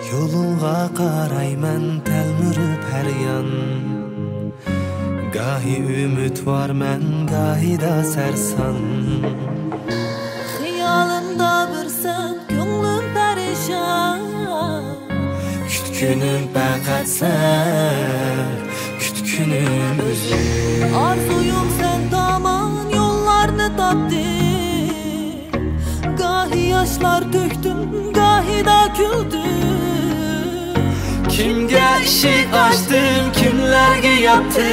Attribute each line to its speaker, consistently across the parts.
Speaker 1: Yolunğa qarayman təlmürüb hər yan. Gahi ümid var mən, gahi da sərsan.
Speaker 2: Xiyalımda birsən, gönlüm pərişan.
Speaker 1: Kütkünüm fəqət sən, kütkünüm özüm.
Speaker 2: Arzuyum sən daman yollarını tapdım. Gahi yaşlar döktüm, gahi da güldüm.
Speaker 1: Kimgə işik açdım, kimlərgə yaptım.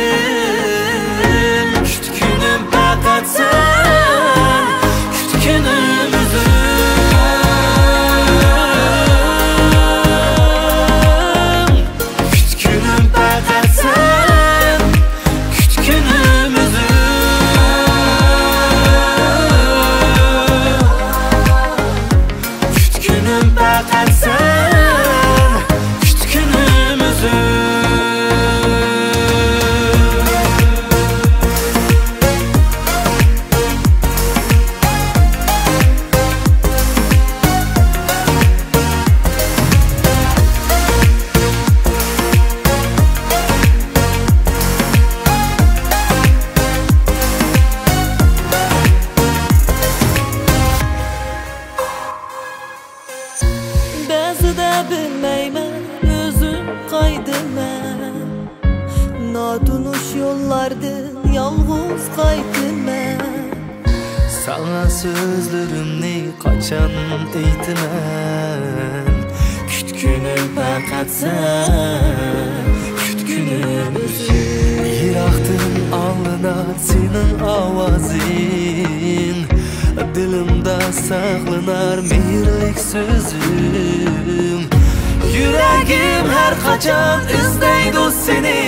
Speaker 1: Kütkünüm fəqət sən, kütkünüm özüm. Kütkünüm fəqət sən, kütkünüm özüm. Kütkünüm fəqət sən, kütkünüm özüm.
Speaker 2: Bəzidə bilməyəm, özüm qaydımən. Nadunuş yollardır, yalğız qaydımən.
Speaker 1: Sana sözlerimni qaçan eytimən. Kütkünüm fəqət sən, kütkünüm özüm. Yiraqdan anlanar senin avazın. Dilimdə saxlanar mehirlik sözüm. Yüreğim her kaçan izleydi seni.